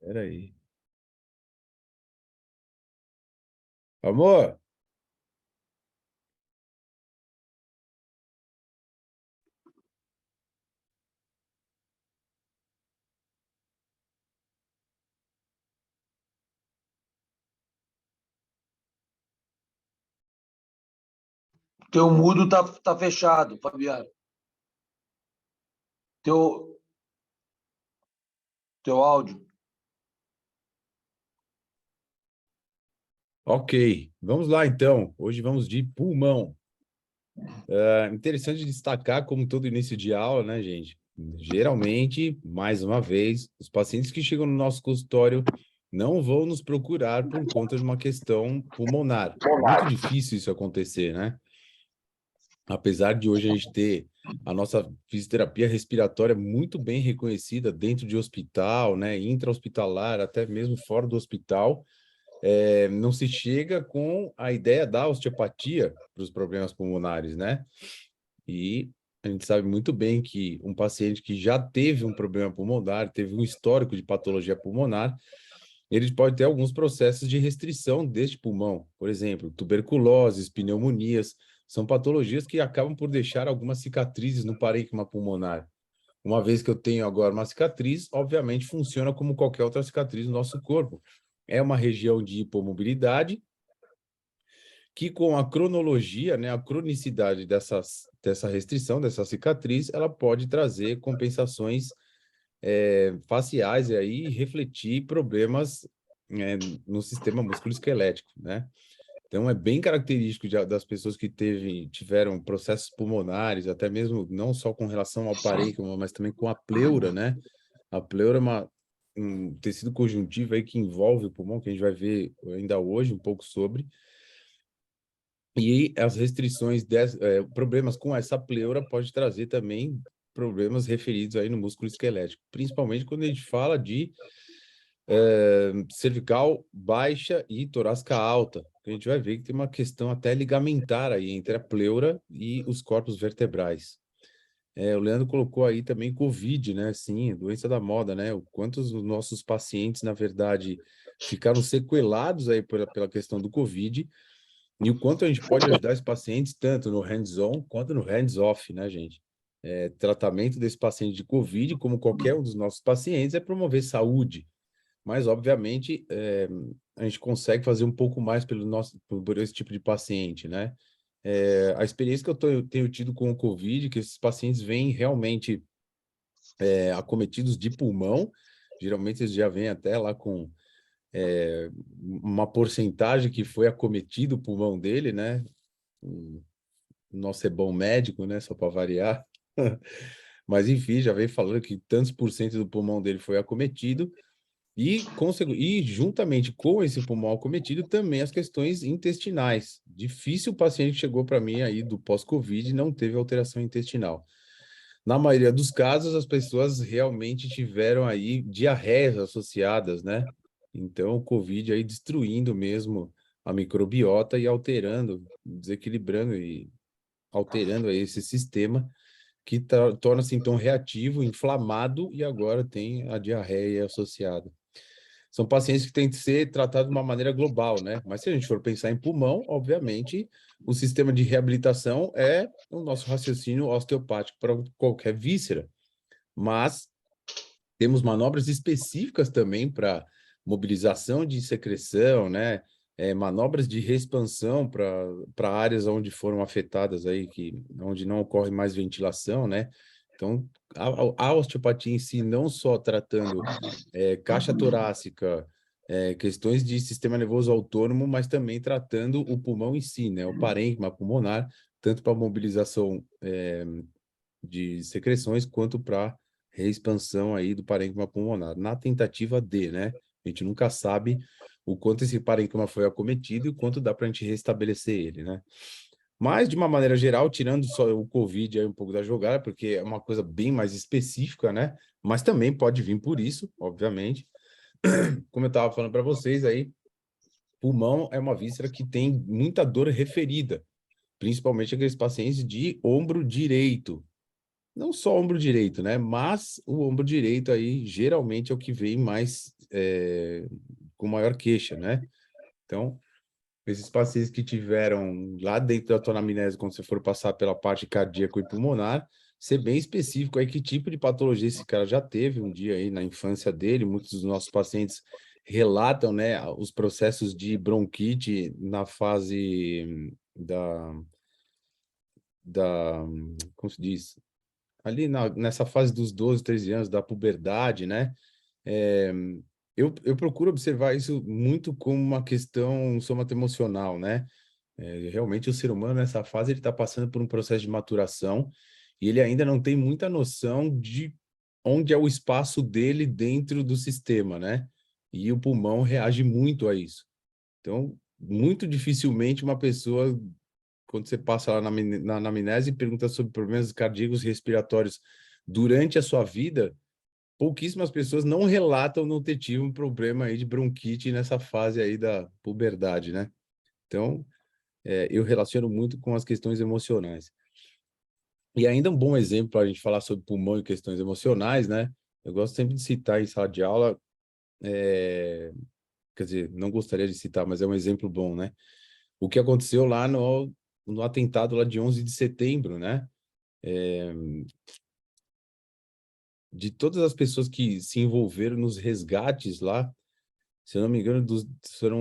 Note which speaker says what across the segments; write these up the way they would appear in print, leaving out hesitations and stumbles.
Speaker 1: Peraí. Amor,
Speaker 2: Teu mudo tá fechado, Fabiano. Teu, teu áudio.
Speaker 1: ok. Vamos lá, então. Hoje vamos de pulmão. É interessante destacar, como todo início de aula, né, gente? Geralmente, mais uma vez, os pacientes que chegam no nosso consultório não vão nos procurar por conta de uma questão pulmonar. É muito difícil isso acontecer, né? Apesar de hoje a gente ter a nossa fisioterapia respiratória muito bem reconhecida dentro de hospital, né, intra-hospitalar, até mesmo fora do hospital, não se chega com a ideia da osteopatia para os problemas pulmonares, né? E a gente sabe muito bem que um paciente que já teve um problema pulmonar, teve um histórico de patologia pulmonar, ele pode ter alguns processos de restrição deste pulmão. Por exemplo, tuberculoses, pneumonias, são patologias que acabam por deixar algumas cicatrizes no parênquima pulmonar. Uma vez que eu tenho agora uma cicatriz, obviamente funciona como qualquer outra cicatriz no nosso corpo. É uma região de hipomobilidade que, com a cronologia, né, a cronicidade dessa restrição, dessa cicatriz, ela pode trazer compensações faciais e aí refletir problemas no sistema musculoesquelético, né? Então, é bem característico das pessoas que tiveram processos pulmonares, até mesmo não só com relação ao parênquima, mas também com a pleura, né? A pleura é um tecido conjuntivo aí que envolve o pulmão, que a gente vai ver ainda hoje um pouco sobre. E as restrições, problemas com essa pleura pode trazer também problemas referidos aí no músculo esquelético, principalmente quando a gente fala de cervical baixa e torácica alta. A gente vai ver que tem uma questão até ligamentar aí entre a pleura e os corpos vertebrais. O Leandro colocou aí também Covid, né? Sim, doença da moda, né? O quanto os nossos pacientes, na verdade, ficaram sequelados aí pela questão do Covid e o quanto a gente pode ajudar esses pacientes tanto no hands-on quanto no hands-off, né, gente? Tratamento desse paciente de Covid, como qualquer um dos nossos pacientes, é promover saúde, mas, obviamente, a gente consegue fazer um pouco mais por esse tipo de paciente, né? A experiência que eu tenho tido com o Covid, que esses pacientes vêm realmente acometidos de pulmão, geralmente eles já vêm até lá com uma porcentagem que foi acometido o pulmão dele, né? O nosso é bom médico, né? Só para variar. Mas, enfim, já vem falando que tantos por cento do pulmão dele foi acometido. E juntamente com esse pulmão acometido, também as questões intestinais. Difícil o paciente que chegou para mim aí do pós-Covid e não teve alteração intestinal. Na maioria dos casos, as pessoas realmente tiveram aí diarreias associadas, né? Então, o Covid aí destruindo mesmo a microbiota e alterando, desequilibrando e alterando aí esse sistema que torna-se então reativo, inflamado e agora tem a diarreia associada. São pacientes que têm que ser tratados de uma maneira global, né? Mas se a gente for pensar em pulmão, obviamente, o sistema de reabilitação é o nosso raciocínio osteopático para qualquer víscera. Mas temos manobras específicas também para mobilização de secreção, né? Manobras de reexpansão para áreas onde foram afetadas aí, onde não ocorre mais ventilação, né? Então, a osteopatia em si, não só tratando caixa torácica, questões de sistema nervoso autônomo, mas também tratando o pulmão em si, né? O parênquima pulmonar, tanto para mobilização de secreções quanto para reexpansão aí do parênquima pulmonar, na tentativa de, né? A gente nunca sabe o quanto esse parênquima foi acometido e o quanto dá para a gente restabelecer ele, né? Mas, de uma maneira geral, tirando só o Covid aí um pouco da jogada, porque é uma coisa bem mais específica, né? Mas também pode vir por isso, obviamente. Como eu estava falando para vocês aí, pulmão é uma víscera que tem muita dor referida, principalmente aqueles pacientes de ombro direito. Não só ombro direito, né? Mas o ombro direito aí geralmente é o que vem mais com maior queixa, né? Então, esses pacientes que tiveram lá dentro da tua anamnese, quando você for passar pela parte cardíaca e pulmonar, ser bem específico aí que tipo de patologia esse cara já teve um dia aí na infância dele. Muitos dos nossos pacientes relatam, né, os processos de bronquite na fase da, como se diz? Ali nessa fase dos 12, 13 anos, da puberdade, né? É, eu procuro observar isso muito como uma questão somatoemocional, né? Realmente o ser humano nessa fase ele está passando por um processo de maturação e ele ainda não tem muita noção de onde é o espaço dele dentro do sistema, né? E o pulmão reage muito a isso. Então, muito dificilmente uma pessoa, quando você passa lá na anamnese e pergunta sobre problemas cardíacos e respiratórios durante a sua vida, pouquíssimas pessoas não relatam não ter tido um problema aí de bronquite nessa fase aí da puberdade, né? Então, eu relaciono muito com as questões emocionais. E ainda um bom exemplo para a gente falar sobre pulmão e questões emocionais, né? Eu gosto sempre de citar em sala de aula, quer dizer, não gostaria de citar, mas é um exemplo bom, né? O que aconteceu lá no atentado lá de 11 de setembro, né? De todas as pessoas que se envolveram nos resgates lá, se eu não me engano,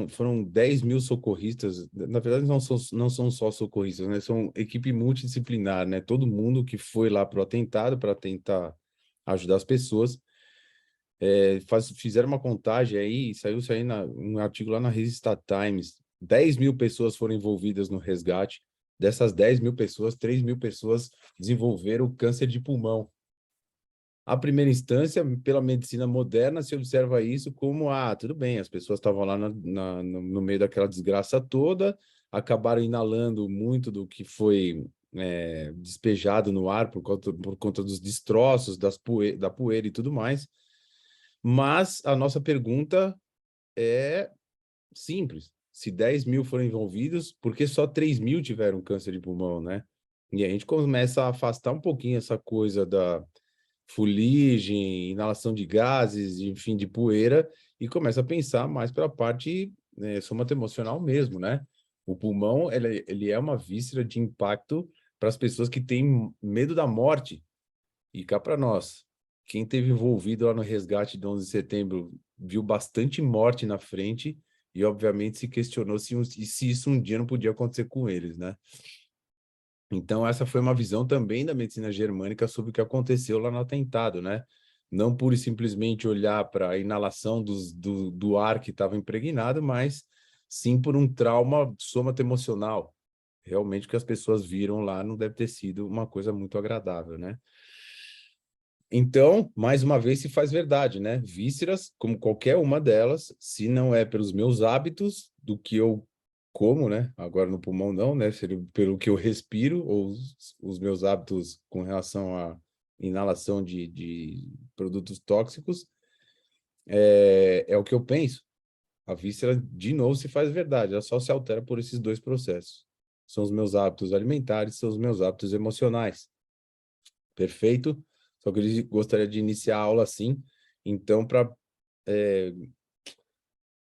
Speaker 1: foram 10 mil socorristas. Na verdade, não são só socorristas, né? São equipe multidisciplinar, né? Todo mundo que foi lá para o atentado para tentar ajudar as pessoas. Fizeram uma contagem aí, saiu um artigo lá na revista Times. 10 mil pessoas foram envolvidas no resgate. Dessas 10 mil pessoas, 3 mil pessoas desenvolveram câncer de pulmão. À primeira instância, pela medicina moderna, se observa isso como, tudo bem, as pessoas estavam lá no meio daquela desgraça toda, acabaram inalando muito do que foi despejado no ar por conta dos destroços, da poeira e tudo mais. Mas a nossa pergunta é simples. Se 10 mil foram envolvidos, por que só 3 mil tiveram câncer de pulmão, né? E a gente começa a afastar um pouquinho essa coisa da fuligem, inalação de gases, enfim, de poeira, e começa a pensar mais para a parte somatoemocional mesmo, né? O pulmão, ele é uma víscera de impacto para as pessoas que têm medo da morte. E cá para nós, quem esteve envolvido lá no resgate de 11 de setembro viu bastante morte na frente e, obviamente, se questionou se isso um dia não podia acontecer com eles, né? Então, essa foi uma visão também da medicina germânica sobre o que aconteceu lá no atentado, né? Não pura e simplesmente olhar para a inalação do ar que estava impregnado, mas sim por um trauma somatoemocional. Realmente, o que as pessoas viram lá não deve ter sido uma coisa muito agradável, né? Então, mais uma vez, se faz verdade, né? Vísceras, como qualquer uma delas, se não é pelos meus hábitos, do que eu como, né? Agora no pulmão não, né? Seria pelo que eu respiro, ou os meus hábitos com relação à inalação de produtos tóxicos, é o que eu penso. A víscera, de novo, se faz verdade, ela só se altera por esses dois processos. São os meus hábitos alimentares, são os meus hábitos emocionais. Perfeito? Só que eu gostaria de iniciar a aula assim, então, para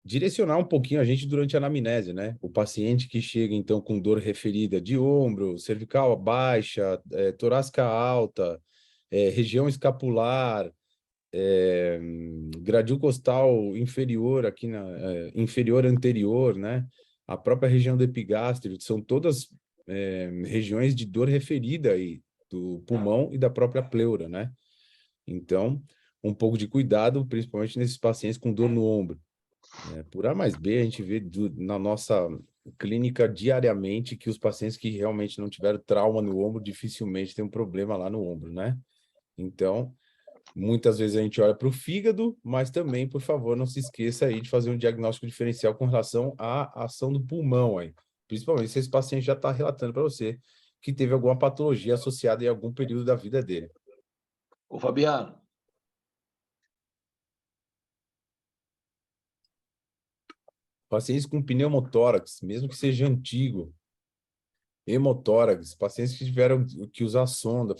Speaker 1: direcionar um pouquinho a gente durante a anamnese, né? O paciente que chega, então, com dor referida de ombro, cervical baixa, torácica alta, região escapular, gradil costal inferior, aqui inferior anterior, né? A própria região do epigástrio, são todas regiões de dor referida aí, do pulmão e da própria pleura, né? Então, um pouco de cuidado, principalmente nesses pacientes com dor no ombro. Por A mais B, a gente vê na nossa clínica diariamente que os pacientes que realmente não tiveram trauma no ombro dificilmente têm um problema lá no ombro, né? Então, muitas vezes a gente olha para o fígado, mas também, por favor, não se esqueça aí de fazer um diagnóstico diferencial com relação à ação do pulmão aí. Principalmente se esse paciente já está relatando para você que teve alguma patologia associada em algum período da vida dele.
Speaker 2: Ô, Fabiano,
Speaker 1: Pacientes com pneumotórax, mesmo que seja antigo, hemotórax, pacientes que tiveram que usar sonda,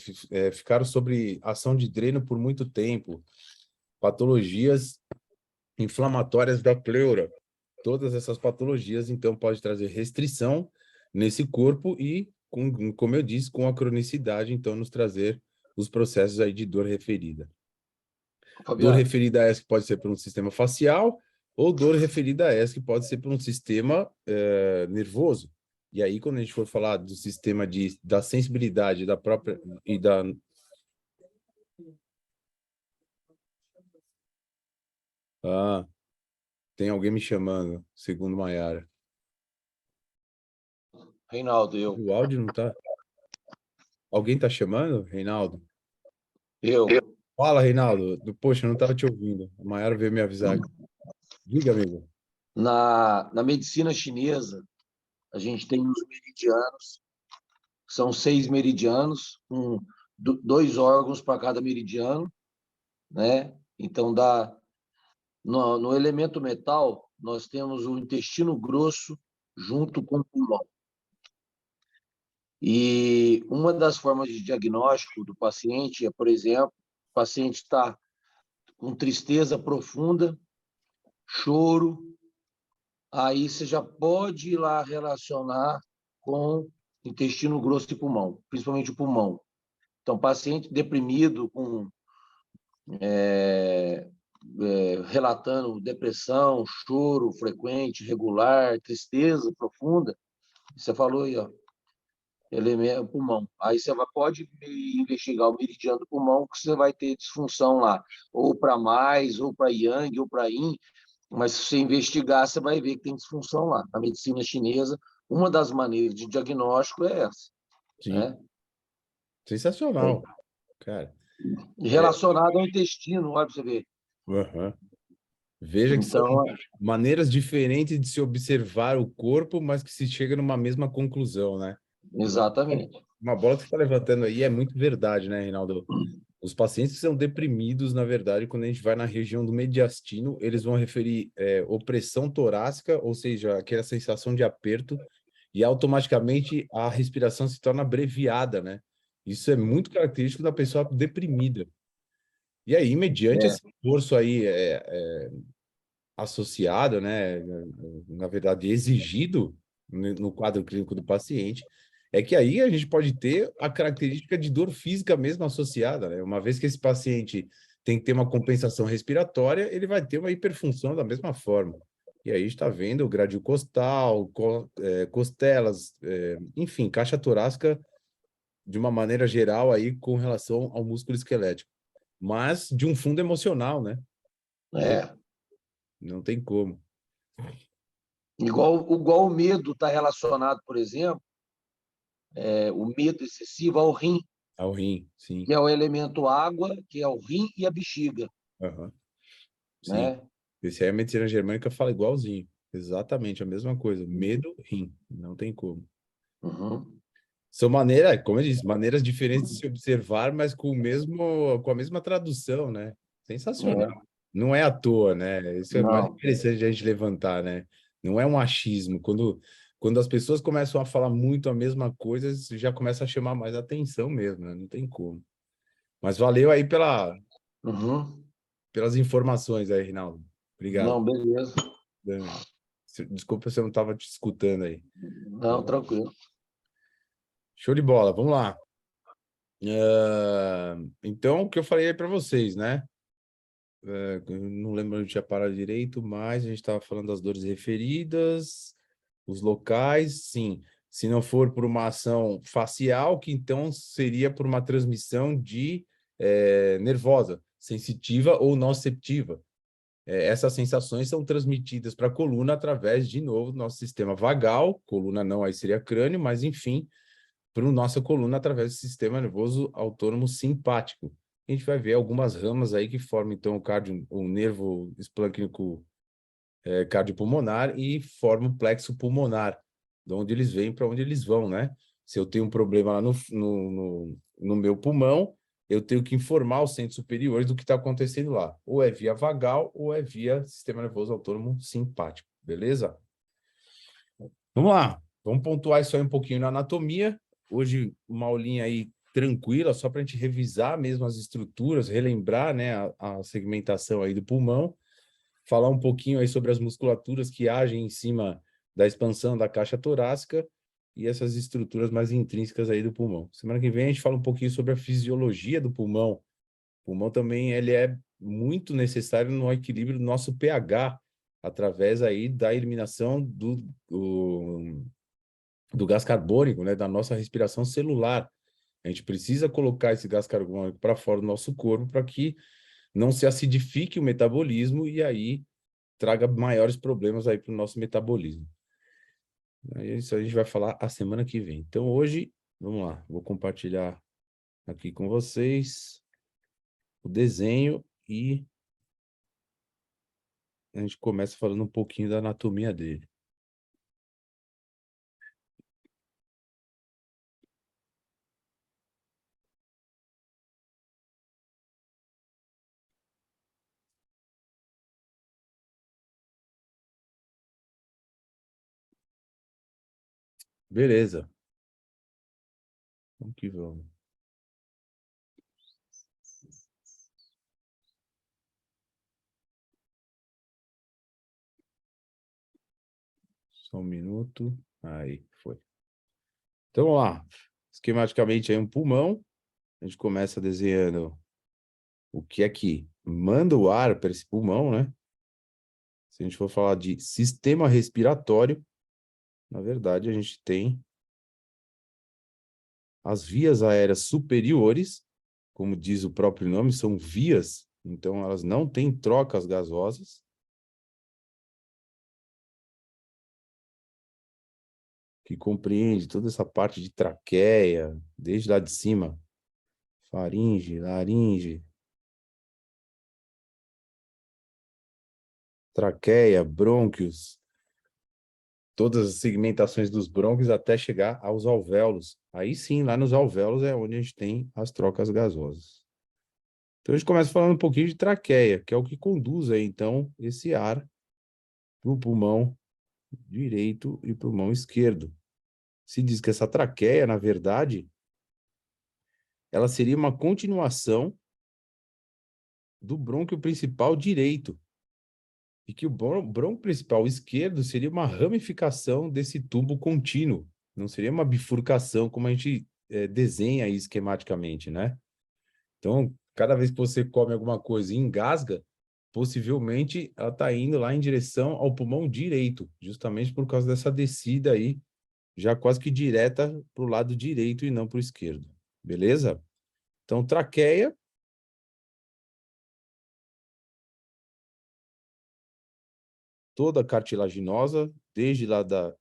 Speaker 1: ficaram sobre ação de dreno por muito tempo, patologias inflamatórias da pleura. Todas essas patologias, então, pode trazer restrição nesse corpo e, como eu disse, com a cronicidade, então, nos trazer os processos aí de dor referida. Dor
Speaker 2: Fabiano,
Speaker 1: referida a essa que pode ser por um sistema facial ou dor referida a essa que pode ser por um sistema nervoso. E aí, quando a gente for falar do sistema da sensibilidade da própria e da... Ah, tem alguém me chamando, segundo Maiara.
Speaker 2: Reinaldo, eu.
Speaker 1: O áudio não tá... Alguém tá chamando, Reinaldo?
Speaker 2: Eu.
Speaker 1: Fala, Reinaldo. Poxa, eu não estava te ouvindo. A Maiara veio me avisar aqui. Diga, amigo.
Speaker 2: Na medicina chinesa, a gente tem os meridianos, são 6 meridianos, com 2 órgãos para cada meridiano, né? Então, no elemento metal, nós temos o intestino grosso junto com o pulmão. E uma das formas de diagnóstico do paciente é, por exemplo, o paciente está com tristeza profunda, choro, aí você já pode ir lá relacionar com intestino grosso e pulmão, principalmente o pulmão. Então, paciente deprimido, relatando depressão, choro frequente, regular, tristeza profunda, você falou aí, ó, elemento pulmão. Aí você pode investigar o meridiano do pulmão, que você vai ter disfunção lá, ou para mais, ou para yang, ou para yin, mas se você investigar, você vai ver que tem disfunção lá. Na medicina chinesa, uma das maneiras de diagnóstico é essa,
Speaker 1: Sim,
Speaker 2: né?
Speaker 1: sensacional, cara.
Speaker 2: Relacionado ao intestino, olha para você ver.
Speaker 1: Uhum. Veja que são
Speaker 2: Então,
Speaker 1: maneiras diferentes de se observar o corpo, mas que se chega numa mesma conclusão, né?
Speaker 2: exatamente.
Speaker 1: Uma bola que você está levantando aí é muito verdade, né, Reinaldo? Os pacientes que são deprimidos, na verdade, quando a gente vai na região do mediastino, eles vão referir opressão torácica, ou seja, aquela sensação de aperto, e automaticamente a respiração se torna abreviada, né? Isso é muito característico da pessoa deprimida. E aí, mediante
Speaker 2: É,
Speaker 1: esse esforço aí associado, né, na verdade, exigido no quadro clínico do paciente, é que aí a gente pode ter a característica de dor física mesmo associada, né? Uma vez que esse paciente tem que ter uma compensação respiratória, ele vai ter uma hiperfunção da mesma forma. E aí está vendo o gradil costal, costelas, enfim, caixa torácica de uma maneira geral aí com relação ao músculo esquelético, mas de um fundo emocional, né?
Speaker 2: é.
Speaker 1: Não tem como.
Speaker 2: Igual o medo está relacionado, por exemplo, o medo excessivo ao rim,
Speaker 1: Ao rim,
Speaker 2: que
Speaker 1: sim.
Speaker 2: é o elemento água, que é o rim e a bexiga,
Speaker 1: Aham. Sim,
Speaker 2: né?
Speaker 1: esse aí a medicina germânica fala igualzinho. Exatamente a mesma coisa. Medo, rim. Não tem como.
Speaker 2: Uhum.
Speaker 1: São maneiras, como eu disse, maneiras diferentes de se observar, mas com a mesma tradução, né? Sensacional.
Speaker 2: É,
Speaker 1: Não é à toa, né? Isso é mais
Speaker 2: não.
Speaker 1: interessante de a gente levantar, né? Não é um achismo. Quando as pessoas começam a falar muito a mesma coisa, isso já começa a chamar mais atenção mesmo, né? Não tem como. Mas valeu aí
Speaker 2: Uhum.
Speaker 1: pelas informações aí, Rinaldo. Obrigado.
Speaker 2: Não, beleza.
Speaker 1: Desculpa se eu não estava te escutando aí.
Speaker 2: Não, tranquilo.
Speaker 1: Show de bola, vamos lá. Então, o que eu falei aí para vocês, né? Eu não lembro onde tinha parado direito, mas a gente estava falando das dores referidas, os locais, sim. Se não for por uma ação facial, que então seria por uma transmissão de nervosa, sensitiva ou nociceptiva. Essas sensações são transmitidas para a coluna através, de novo, do nosso sistema vagal, coluna não, aí seria crânio, mas enfim, para a nossa coluna através do sistema nervoso autônomo simpático. A gente vai ver algumas ramas aí que formam, então, o nervo esplâncnico cardiopulmonar e formam o plexo pulmonar, de onde eles vêm para onde eles vão, né? Se eu tenho um problema lá no meu pulmão, eu tenho que informar os centros superiores do que está acontecendo lá. Ou é via vagal, ou é via sistema nervoso autônomo simpático, beleza? Vamos lá, vamos pontuar isso aí um pouquinho na anatomia. Hoje, uma aulinha aí tranquila, só para a gente revisar mesmo as estruturas, relembrar, né, a segmentação aí do pulmão. falar um pouquinho aí sobre as musculaturas que agem em cima da expansão da caixa torácica e essas estruturas mais intrínsecas aí do pulmão. Semana que vem a gente fala um pouquinho sobre a fisiologia do pulmão. O pulmão também ele é muito necessário no equilíbrio do nosso pH, através aí da eliminação do gás carbônico, né, da nossa respiração celular. A gente precisa colocar esse gás carbônico para fora do nosso corpo para que não se acidifique o metabolismo e aí traga maiores problemas aí para o nosso metabolismo. Isso a gente vai falar a semana que vem. Então hoje, vamos lá, vou compartilhar aqui com vocês o desenho e a gente começa falando um pouquinho da anatomia dele. Beleza. Vamos que vamos. Só um minuto. Aí, foi. Então, vamos lá. Esquematicamente, aí um pulmão. A gente começa desenhando o que é que manda o ar para esse pulmão, né? Se a gente for falar de sistema respiratório, na verdade, a gente tem as vias aéreas superiores, como diz o próprio nome, são vias, então elas não têm trocas gasosas. Que compreende toda essa parte de traqueia, desde lá de cima, faringe, laringe, traqueia, brônquios, todas as segmentações dos brônquios até chegar aos alvéolos. Aí sim, lá nos alvéolos é onde a gente tem as trocas gasosas. Então a gente começa falando um pouquinho de traqueia, que é o que conduz aí, então, esse ar para o pulmão direito e pulmão esquerdo. Se diz que essa traqueia, na verdade, ela seria uma continuação do brônquio principal direito. E que o brônquio principal esquerdo seria uma ramificação desse tubo contínuo. Não seria uma bifurcação como a gente desenha aí esquematicamente, né? Então, cada vez que você come alguma coisa e engasga, possivelmente ela está indo lá em direção ao pulmão direito, justamente por causa dessa descida aí, já quase que direta para o lado direito e não para o esquerdo. Beleza? Então, traqueia. Toda cartilaginosa, desde lá da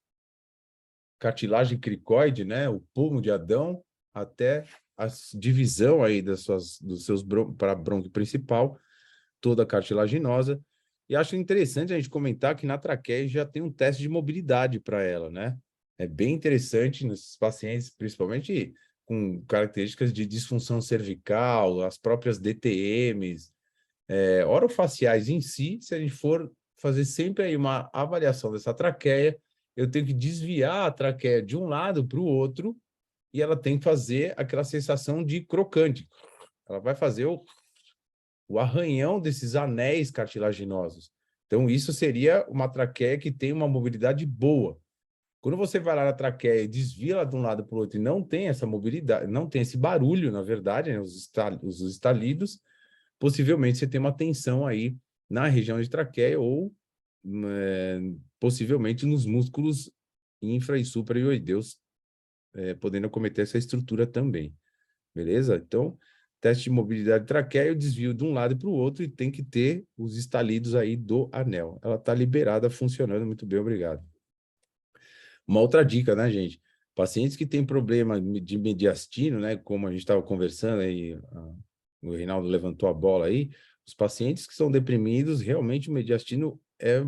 Speaker 1: cartilagem cricoide, né, o pulmo de Adão, até a divisão aí dos seus para brônquio principal, toda cartilaginosa. E acho interessante a gente comentar que na traqueia já tem um teste de mobilidade para ela, né? É bem interessante nesses pacientes, principalmente com características de disfunção cervical, as próprias DTMs, orofaciais em si. Se a gente for fazer sempre aí uma avaliação dessa traqueia, eu tenho que desviar a traqueia de um lado para o outro e ela tem que fazer aquela sensação de crocante. Ela vai fazer o arranhão desses anéis cartilaginosos. Então, isso seria uma traqueia que tem uma mobilidade boa. Quando você vai lá na traqueia e desvia ela de um lado para o outro e não tem essa mobilidade, não tem esse barulho, na verdade, né, os estalidos, possivelmente você tem uma tensão aí na região de traqueia ou possivelmente nos músculos infra e supraioideus, podendo acometer essa estrutura também. Beleza? Então, teste de mobilidade traqueia, eu desvio de um lado para o outro e tem que ter os estalidos aí do anel. Ela está liberada, funcionando muito bem, obrigado. Uma outra dica, né, gente? Pacientes que têm problema de mediastino, né, como a gente estava conversando aí, o Reinaldo levantou a bola aí, os pacientes que são deprimidos, realmente o mediastino é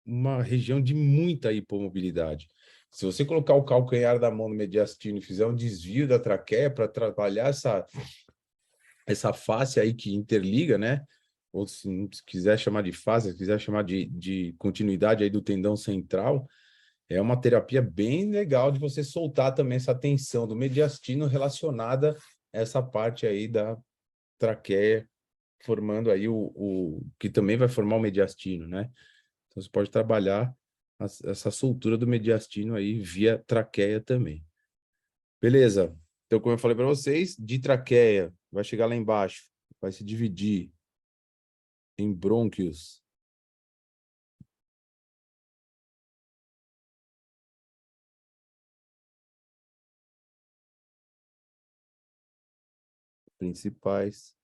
Speaker 1: uma região de muita hipomobilidade. Se você colocar o calcanhar da mão no mediastino e fizer um desvio da traqueia para trabalhar essa face aí que interliga, né? Ou se não quiser chamar de face, se quiser chamar de continuidade aí do tendão central, é uma terapia bem legal de você soltar também essa tensão do mediastino relacionada a essa parte aí da traqueia formando aí que também vai formar o mediastino, né? Então, você pode trabalhar essa soltura do mediastino aí via traqueia também. Beleza. Então, como eu falei para vocês, de traqueia vai chegar lá embaixo, vai se dividir em brônquios principais,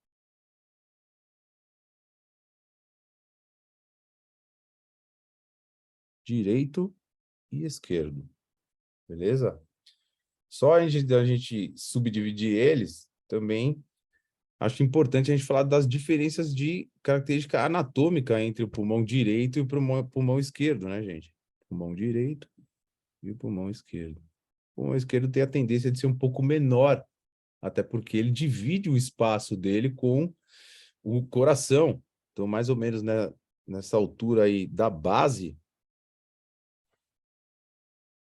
Speaker 1: direito e esquerdo. Beleza? Só a gente subdividir eles, também acho importante a gente falar das diferenças de característica anatômica entre o pulmão direito e o pulmão esquerdo, né, gente? Pulmão direito e o pulmão esquerdo. O pulmão esquerdo tem a tendência de ser um pouco menor, até porque ele divide o espaço dele com o coração. Então, mais ou menos, né, nessa altura aí da base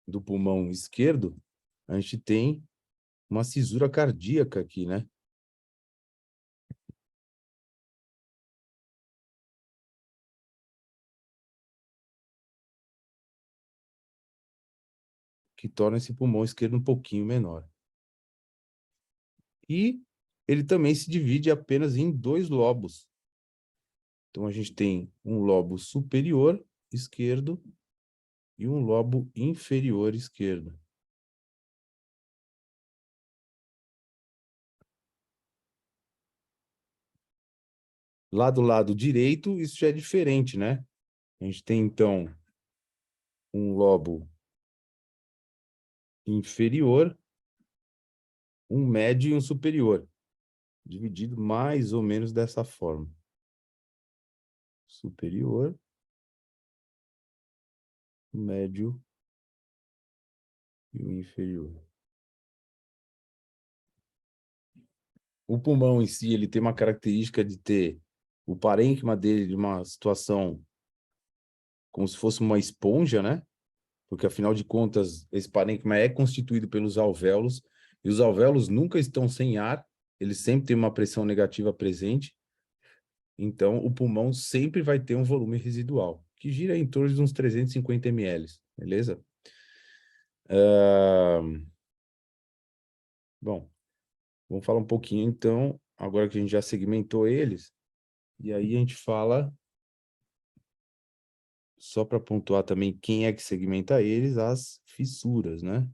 Speaker 1: do pulmão esquerdo, a gente tem uma cisura cardíaca aqui, né? Que torna esse pulmão esquerdo um pouquinho menor. E ele também se divide apenas em dois lobos. Então, a gente tem um lobo superior esquerdo e um lobo inferior esquerdo. Lá do lado direito, isso já é diferente, né? A gente tem, então, um lobo inferior, um médio e um superior, dividido mais ou menos dessa forma. Superior, médio e o inferior. O pulmão em si, ele tem uma característica de ter o parênquima dele de uma situação como se fosse uma esponja, né? Porque, afinal de contas, esse parênquima é constituído pelos alvéolos, e os alvéolos nunca estão sem ar, eles sempre têm uma pressão negativa presente, então o pulmão sempre vai ter um volume residual, que gira em torno de uns 350 ml, beleza? Bom, vamos falar um pouquinho, então, agora que a gente já segmentou eles, e aí a gente fala, só para pontuar também quem é que segmenta eles, as fissuras, né?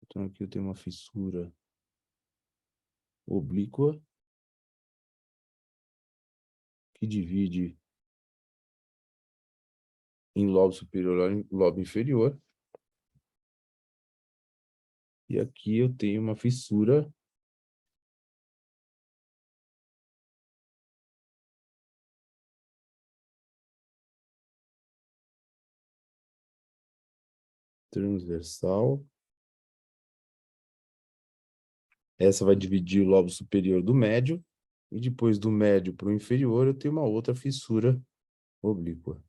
Speaker 1: Então, aqui eu tenho uma fissura oblíqua, que divide em lobo superior e lobo inferior. E aqui eu tenho uma fissura transversal. Essa vai dividir o lobo superior do médio. E depois do médio para o inferior, eu tenho uma outra fissura oblíqua.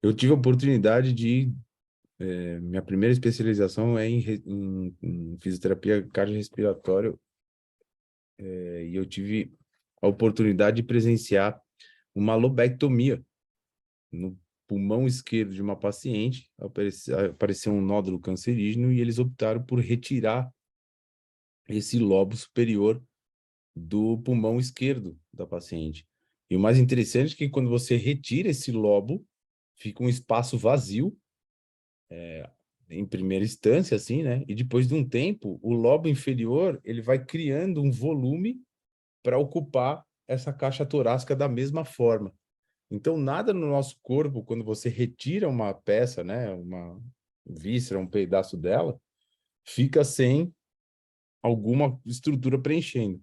Speaker 1: Eu tive a oportunidade de... minha primeira especialização é em fisioterapia cardiorrespiratória. E eu tive a oportunidade de presenciar uma lobectomia no pulmão esquerdo de uma paciente. Apareceu um nódulo cancerígeno e eles optaram por retirar esse lobo superior do pulmão esquerdo da paciente. E o mais interessante é que quando você retira esse lobo, fica um espaço vazio, em primeira instância, assim, né? E depois de um tempo, o lobo inferior, ele vai criando um volume para ocupar essa caixa torácica da mesma forma. Então, nada no nosso corpo, quando você retira uma peça, né, uma víscera, um pedaço dela, fica sem alguma estrutura preenchendo.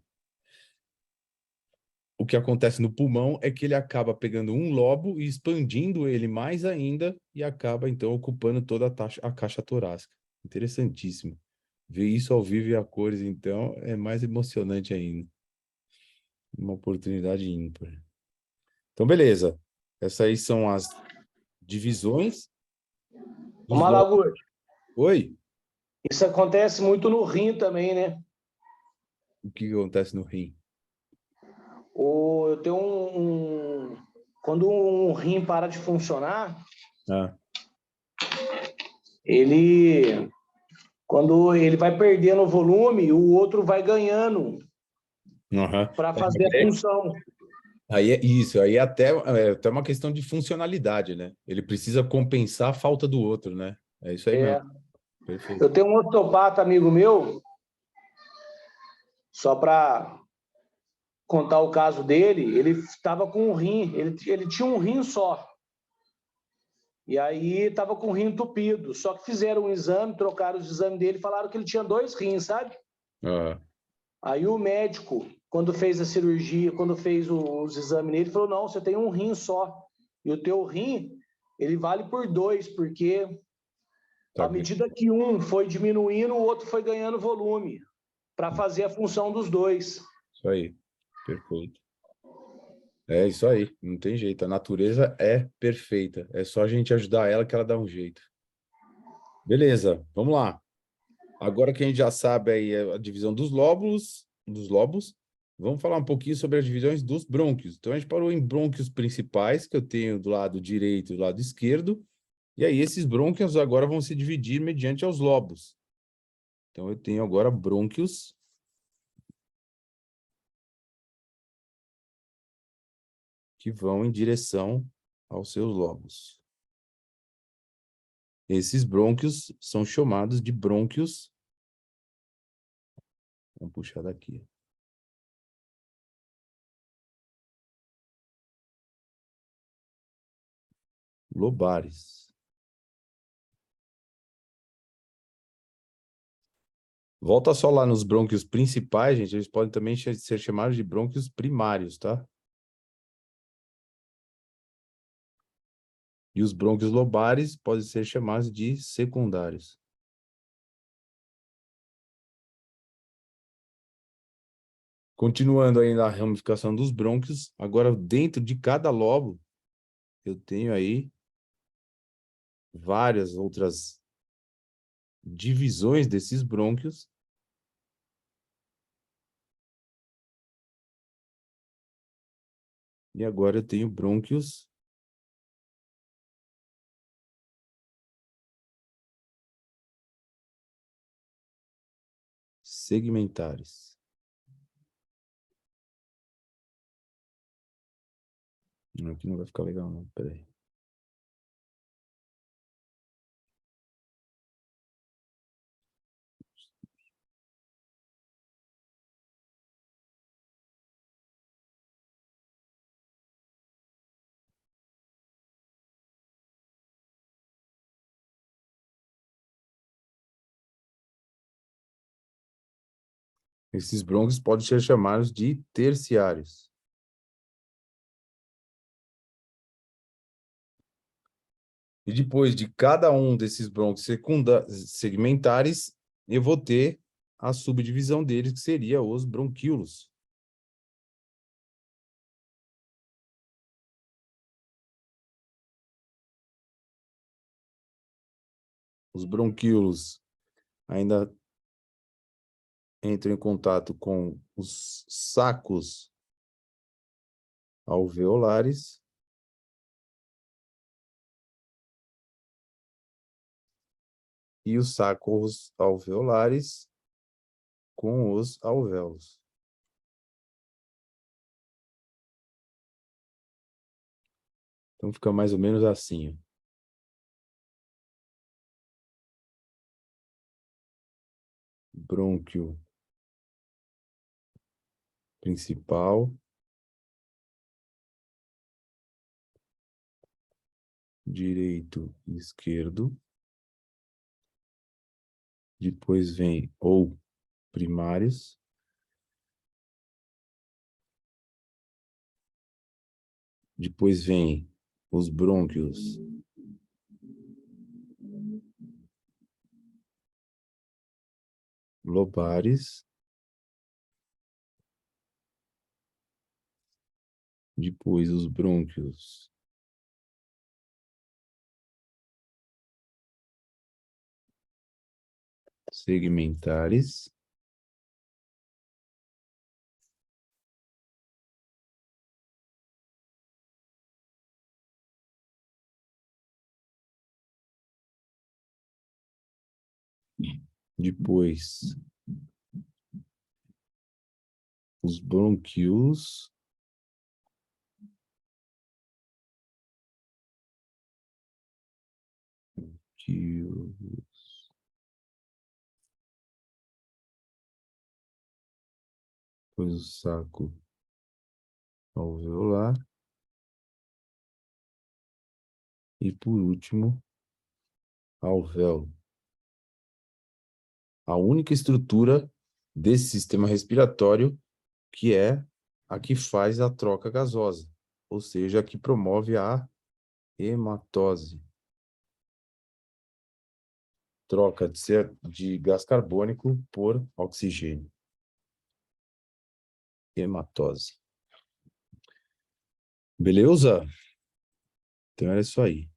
Speaker 1: O que acontece no pulmão é que ele acaba pegando um lobo e expandindo ele mais ainda e acaba, então, ocupando toda a caixa torácica. Interessantíssimo. Ver isso ao vivo e a cores, então, é mais emocionante ainda. Uma oportunidade ímpar. Então, beleza. Essas aí são as divisões
Speaker 2: Ô,
Speaker 1: dos lobos.
Speaker 2: Malaguti,
Speaker 1: Oi?
Speaker 2: isso acontece muito no rim também, né?
Speaker 1: O que acontece no rim?
Speaker 2: Eu tenho quando um rim para de funcionar,
Speaker 1: Ah,
Speaker 2: ele, quando ele vai perdendo volume, o outro vai ganhando
Speaker 1: aham.
Speaker 2: para fazer a função.
Speaker 1: Aí é isso, aí até uma questão de funcionalidade, né? Ele precisa compensar a falta do outro, né? É isso aí mesmo.
Speaker 2: É,
Speaker 1: Perfeito.
Speaker 2: eu tenho um osteopata amigo meu, só para contar o caso dele, ele estava com um rim, ele tinha um rim só. E aí estava com o rim entupido. Só que fizeram um exame, trocaram os exames dele e falaram que ele tinha 2 rins, sabe?
Speaker 1: Ah,
Speaker 2: Aí o médico, quando fez a cirurgia, quando fez os exames nele, falou: não, você tem um rim só. E o teu rim, ele vale por 2, porque
Speaker 1: tá
Speaker 2: à
Speaker 1: bem.
Speaker 2: medida que um foi diminuindo, o outro foi ganhando volume para fazer a função dos dois.
Speaker 1: Isso aí. Perfeito. É isso aí. Não tem jeito. A natureza é perfeita. É só a gente ajudar ela que ela dá um jeito. Beleza, vamos lá. Agora que a gente já sabe aí a divisão dos lobos, vamos falar um pouquinho sobre as divisões dos brônquios. Então a gente parou em brônquios principais, que eu tenho do lado direito e do lado esquerdo, e aí esses brônquios agora vão se dividir mediante aos lobos. Então eu tenho agora brônquios que vão em direção aos seus lobos. Esses brônquios são chamados de brônquios. Vamos puxar daqui. Lobares. Volta só lá nos brônquios principais, gente. Eles podem também ser chamados de brônquios primários, tá? E os brônquios lobares podem ser chamados de secundários. Continuando aí na ramificação dos brônquios, agora dentro de cada lobo, eu tenho aí várias outras divisões desses brônquios. E agora eu tenho brônquios segmentares. Aqui não vai ficar legal, não. Peraí. Esses brônquios podem ser chamados de terciários. E depois de cada um desses brônquios segmentares, eu vou ter a subdivisão deles, que seria os bronquíolos. Os bronquíolos ainda entram em contato com os sacos alveolares e os sacos alveolares com os alvéolos. Então fica mais ou menos assim, ó. Brônquio principal, direito e esquerdo. Depois vem ou primários. Depois vem os brônquios lobares, depois os brônquios segmentares, depois os brônquios que depois o saco alveolar e por último alvéolo. A única estrutura desse sistema respiratório que é a que faz a troca gasosa, ou seja, a que promove a hematose. Troca de gás carbônico por oxigênio. Hematose. Beleza? Então é isso aí.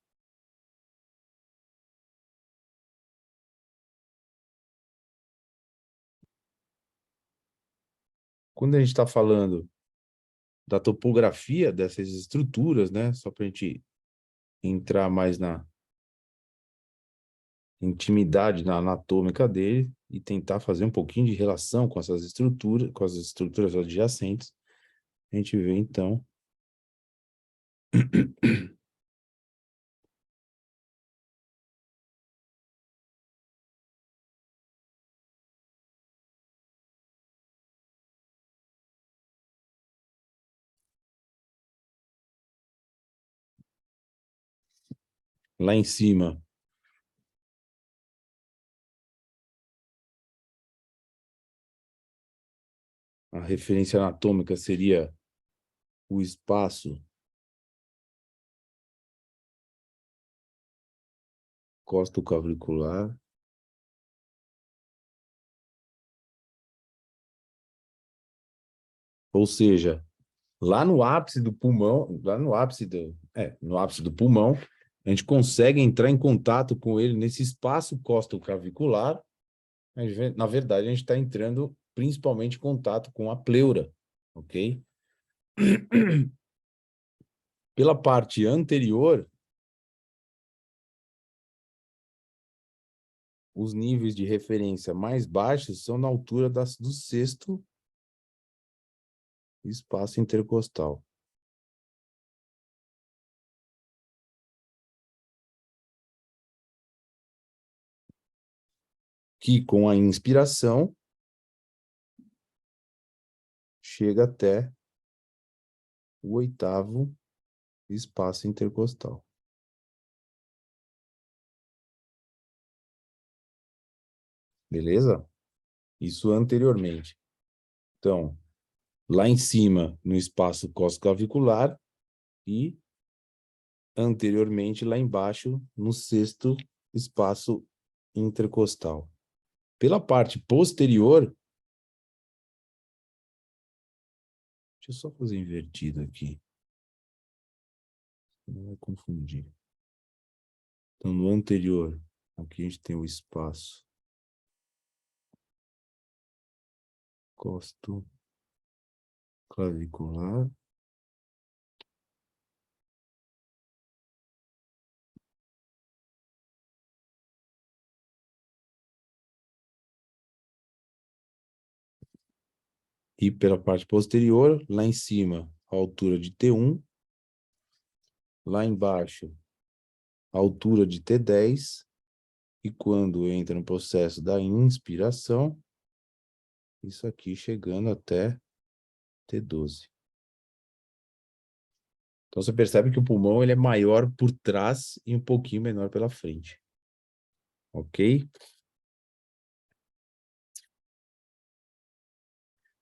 Speaker 1: Quando a gente está falando da topografia dessas estruturas, né? Só para a gente entrar mais na intimidade na anatômica dele e tentar fazer um pouquinho de relação com essas estruturas, com as estruturas adjacentes, a gente vê então lá em cima a referência anatômica seria o espaço costo-clavicular, ou seja, lá no ápice do pulmão, no ápice do pulmão, a gente consegue entrar em contato com ele nesse espaço costo-clavicular. Na verdade, a gente está entrando principalmente em contato com a pleura, ok? Pela parte anterior, os níveis de referência mais baixos são na altura do sexto espaço intercostal. Que com a inspiração chega até o oitavo espaço intercostal. Beleza? Isso anteriormente. Então, lá em cima, no espaço costoclavicular e anteriormente lá embaixo, no sexto espaço intercostal. Pela parte posterior, deixa eu só fazer invertido aqui. Não vai confundir. Então, no anterior, aqui a gente tem o espaço costoclavicular. E pela parte posterior, lá em cima, a altura de T1. Lá embaixo, a altura de T10. E quando entra no processo da inspiração, isso aqui chegando até T12. Então, você percebe que o pulmão ele é maior por trás e um pouquinho menor pela frente. Ok?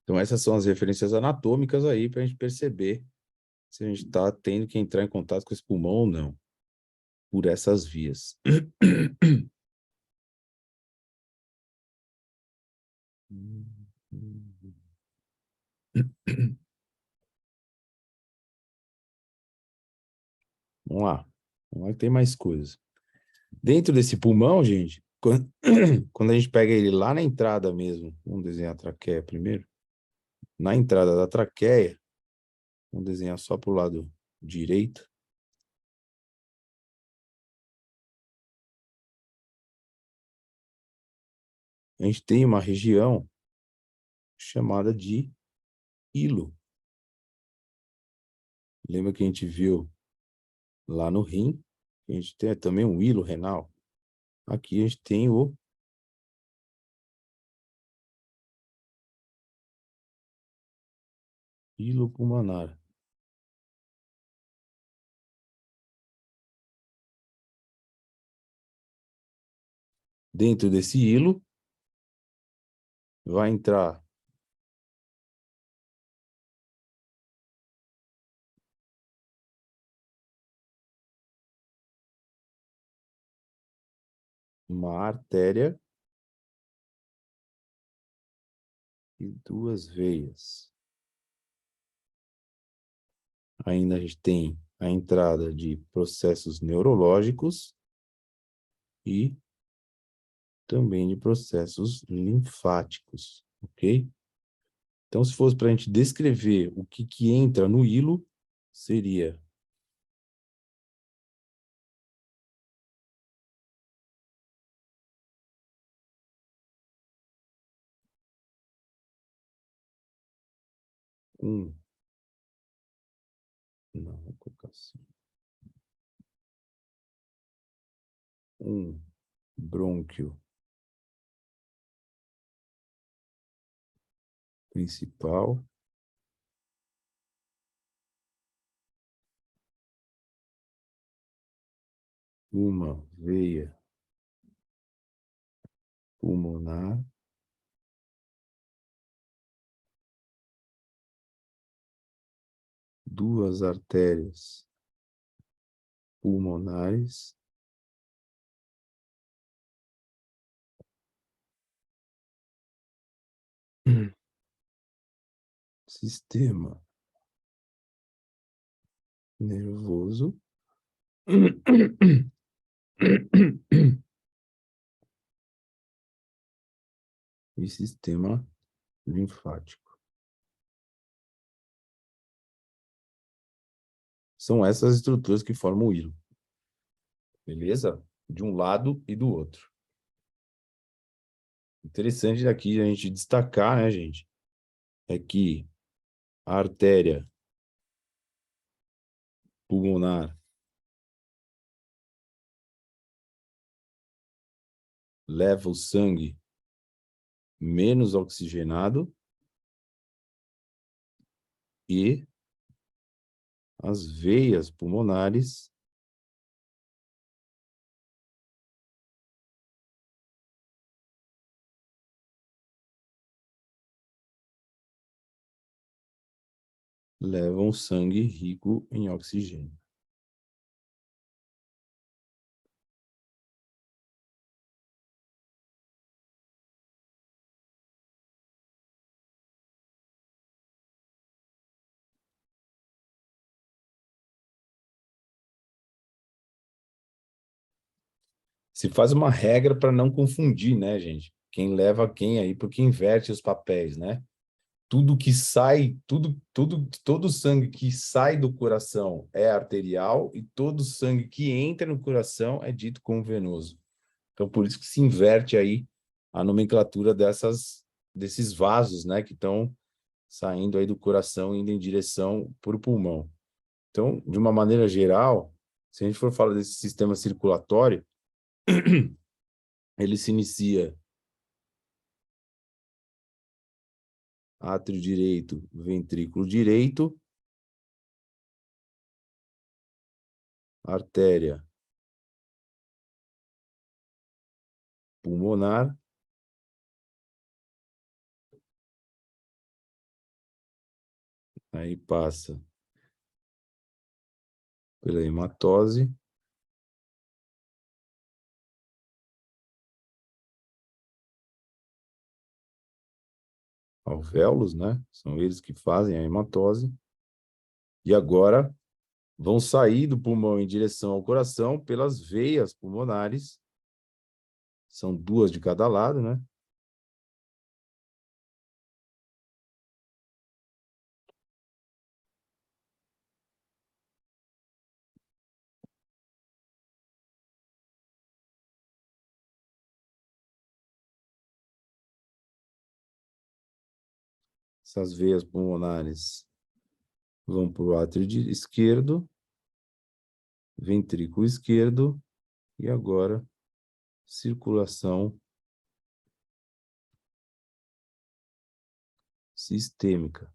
Speaker 1: Então, essas são as referências anatômicas aí para a gente perceber se a gente está tendo que entrar em contato com esse pulmão ou não, por essas vias. Vamos lá que tem mais coisas. Dentro desse pulmão, gente, quando a gente pega ele lá na entrada mesmo, vamos desenhar a traqueia primeiro. Na entrada da traqueia, vamos desenhar só para o lado direito. A gente tem uma região chamada de hilo. Lembra que a gente viu lá no rim? A gente tem também um hilo renal. Aqui a gente tem o hilo pulmonar. Dentro desse hilo vai entrar uma artéria e duas veias. Ainda a gente tem a entrada de processos neurológicos e também de processos linfáticos, ok? Então, se fosse para a gente descrever o que entra no hilo, seria um... Não, vou colocar assim. Um brônquio principal, uma veia pulmonar, duas artérias pulmonares, sistema nervoso e sistema linfático. São essas estruturas que formam o hilo. Beleza? De um lado e do outro. Interessante daqui a gente destacar, né, gente? É que a artéria pulmonar leva o sangue menos oxigenado e as veias pulmonares levam sangue rico em oxigênio. Se faz uma regra para não confundir, né, gente? Quem leva quem aí, porque inverte os papéis, né? Tudo que sai, todo sangue que sai do coração é arterial e todo sangue que entra no coração é dito como venoso. Então, por isso que se inverte aí a nomenclatura desses vasos, né, que estão saindo aí do coração, indo em direção para o pulmão. Então, de uma maneira geral, se a gente for falar desse sistema circulatório, ele se inicia átrio direito, ventrículo direito, artéria pulmonar, aí passa pela hematose, alvéolos, né? São eles que fazem a hematose. E agora vão sair do pulmão em direção ao coração pelas veias pulmonares. São 2 de cada lado, né? Essas veias pulmonares vão para o átrio esquerdo, ventrículo esquerdo, e agora circulação sistêmica.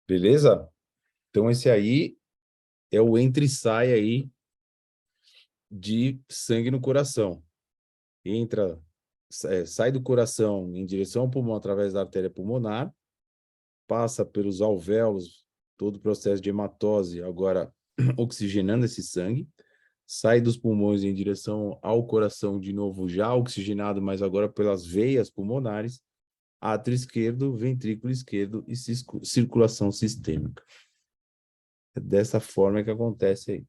Speaker 1: Beleza? Então, esse aí é o entra e sai aí de sangue no coração. Entra, sai do coração em direção ao pulmão através da artéria pulmonar, passa pelos alvéolos, todo o processo de hematose, agora oxigenando esse sangue, sai dos pulmões em direção ao coração de novo, já oxigenado, mas agora pelas veias pulmonares, átrio esquerdo, ventrículo esquerdo e circulação sistêmica. É dessa forma que acontece aí.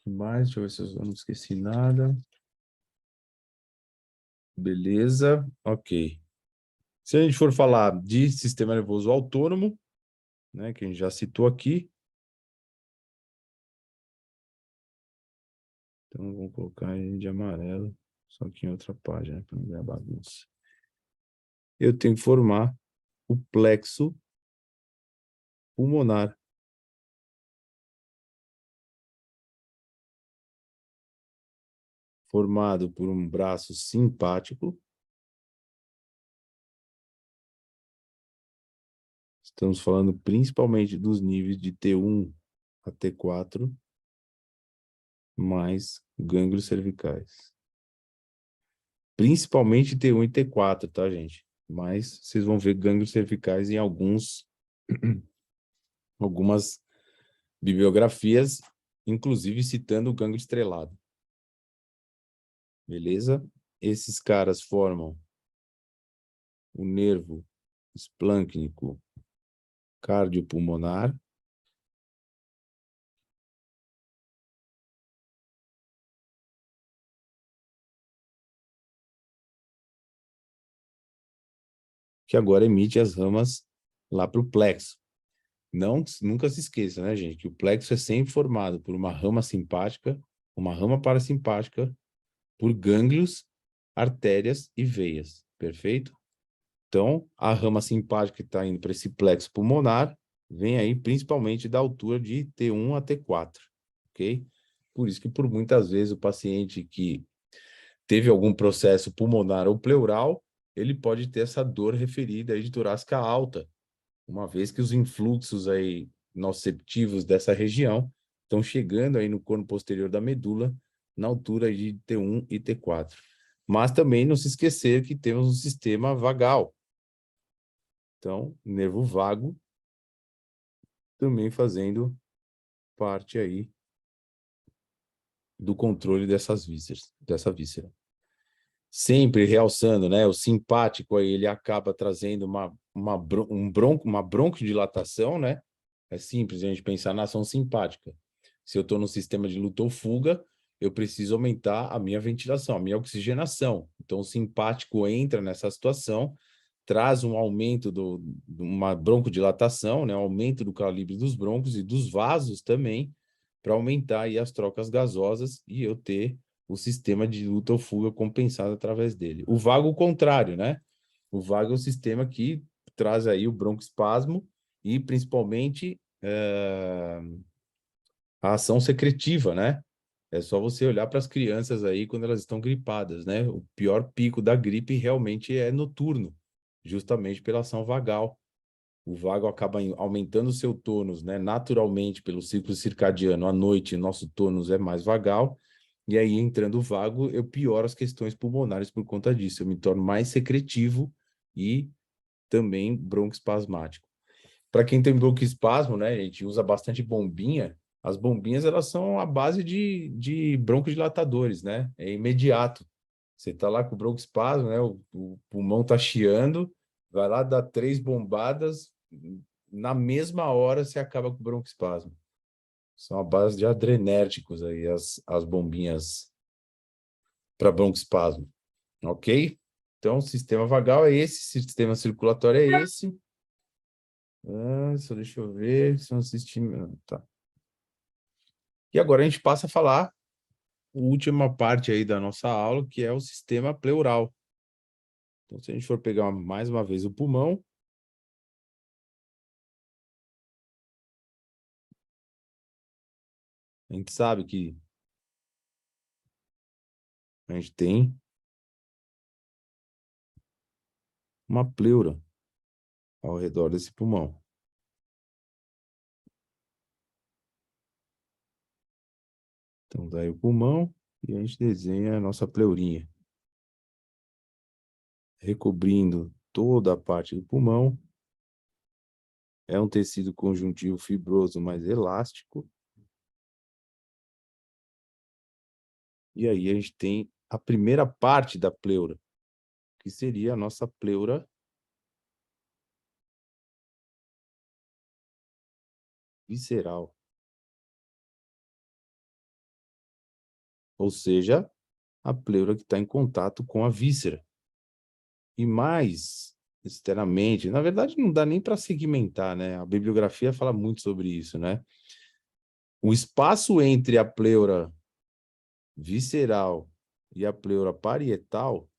Speaker 1: Que mais? Deixa eu ver se eu não esqueci nada. Beleza, ok. Se a gente for falar de sistema nervoso autônomo, né, que a gente já citou aqui, então vamos colocar ele de amarelo, só que em outra página, para não dar bagunça. Eu tenho que formar o plexo pulmonar. Formado por um braço simpático. Estamos falando principalmente dos níveis de T1 a T4, mais gânglios cervicais. Principalmente T1 e T4, tá, gente? Mas vocês vão ver gânglios cervicais em algumas bibliografias, inclusive citando o gânglio estrelado. Beleza? Esses caras formam o nervo esplâncnico cardiopulmonar, que agora emite as ramas lá para o plexo. Não, nunca se esqueça, né, gente, que o plexo é sempre formado por uma rama simpática, uma rama parasimpática, por gânglios, artérias e veias, perfeito? Então, a rama simpática que está indo para esse plexo pulmonar vem aí principalmente da altura de T1 a T4, ok? Por isso que por muitas vezes o paciente que teve algum processo pulmonar ou pleural, ele pode ter essa dor referida aí de torácica alta, uma vez que os influxos aí nociceptivos dessa região estão chegando aí no corno posterior da medula, na altura de T1 e T4. Mas também não se esquecer que temos um sistema vagal. Então, nervo vago também fazendo parte aí do controle dessas vísceras, dessa víscera. Sempre realçando, né? O simpático aí, ele acaba trazendo uma broncodilatação, né? É simples a gente pensar na ação simpática. Se eu estou no sistema de luta ou fuga, eu preciso aumentar a minha ventilação, a minha oxigenação. Então, o simpático entra nessa situação, traz um aumento de uma broncodilatação, né? Um aumento do calibre dos brônquios e dos vasos também, para aumentar aí as trocas gasosas e eu ter o sistema de luta ou fuga compensado através dele. O vago, o contrário, né? O vago é o sistema que traz aí o broncoespasmo e, principalmente, a ação secretiva, né? É só você olhar para as crianças aí quando elas estão gripadas, né? O pior pico da gripe realmente é noturno, justamente pela ação vagal. O vago acaba aumentando o seu tônus, né? Naturalmente, pelo ciclo circadiano, à noite, nosso tônus é mais vagal, e aí, entrando o vago, eu pioro as questões pulmonares por conta disso. Eu me torno mais secretivo e também broncoespasmático. Para quem tem broncoespasmo, né, a gente usa bastante bombinha. As bombinhas, elas são a base de broncodilatadores, né? É imediato. Você está lá com o broncoespasmo, né? O pulmão está chiando, vai lá, dá 3 bombadas, na mesma hora você acaba com o broncoespasmo. São a base de adrenérgicos aí, as bombinhas para broncoespasmo, ok? Então, o sistema vagal é esse, sistema circulatório é esse. Só deixa eu ver, se não assistir... Tá. E agora a gente passa a falar a última parte aí da nossa aula, que é o sistema pleural. Então, se a gente for pegar mais uma vez o pulmão, a gente sabe que a gente tem uma pleura ao redor desse pulmão. Então, daí o pulmão e a gente desenha a nossa pleurinha, recobrindo toda a parte do pulmão. É um tecido conjuntivo fibroso, mais elástico. E aí a gente tem a primeira parte da pleura, que seria a nossa pleura visceral. Ou seja, a pleura que está em contato com a víscera. E mais externamente, na verdade não dá nem para segmentar, né? A bibliografia fala muito sobre isso, né? O espaço entre a pleura visceral e a pleura parietal,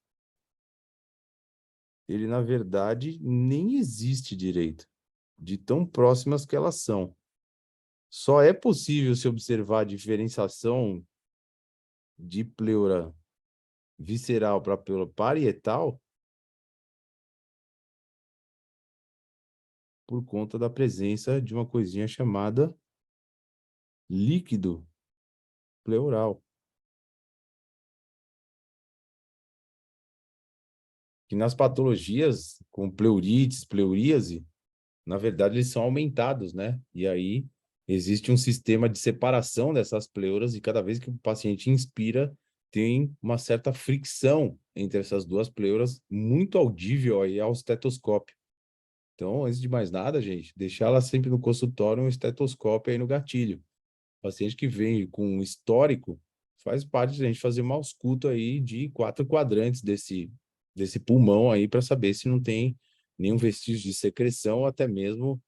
Speaker 1: ele na verdade nem existe direito, de tão próximas que elas são. Só é possível se observar a diferenciação de pleura visceral para pleura parietal por conta da presença de uma coisinha chamada líquido pleural, que nas patologias com pleurites, pleuríase, na verdade eles são aumentados, né? E aí existe um sistema de separação dessas pleuras e cada vez que o paciente inspira, tem uma certa fricção entre essas duas pleuras, muito audível aí ao estetoscópio. Então, antes de mais nada, gente, deixar ela sempre no consultório um estetoscópio aí no gatilho. O paciente que vem com um histórico, faz parte de a gente fazer uma ausculta aí de 4 quadrantes desse pulmão aí para saber se não tem nenhum vestígio de secreção, ou até mesmo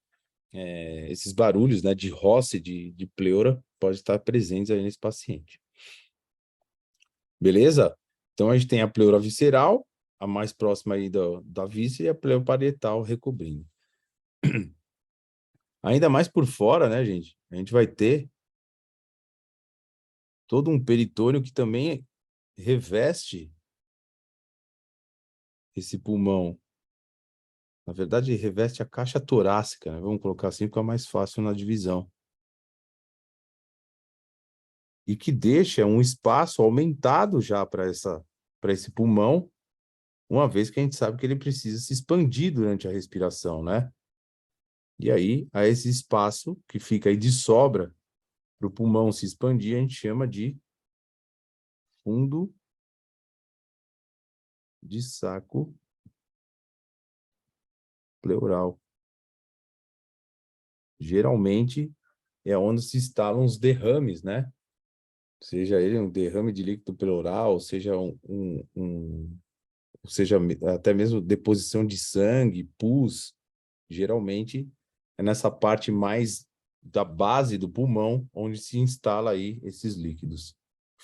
Speaker 1: esses barulhos, né, de roce, de pleura, pode estar presentes aí nesse paciente. Beleza? Então, a gente tem a pleura visceral, a mais próxima aí da víscera, e a pleura parietal recobrindo. Ainda mais por fora, né, gente? A gente vai ter todo um peritônio que também reveste esse pulmão. Na verdade, reveste a caixa torácica, né? Vamos colocar assim, fica mais fácil na divisão. E que deixa um espaço aumentado já para esse pulmão, uma vez que a gente sabe que ele precisa se expandir durante a respiração, né? E aí, a esse espaço que fica aí de sobra para o pulmão se expandir, a gente chama de fundo de saco pleural. Geralmente é onde se instalam os derrames, né? Seja ele um derrame de líquido pleural, seja seja até mesmo deposição de sangue, pus, geralmente é nessa parte mais da base do pulmão onde se instala aí esses líquidos.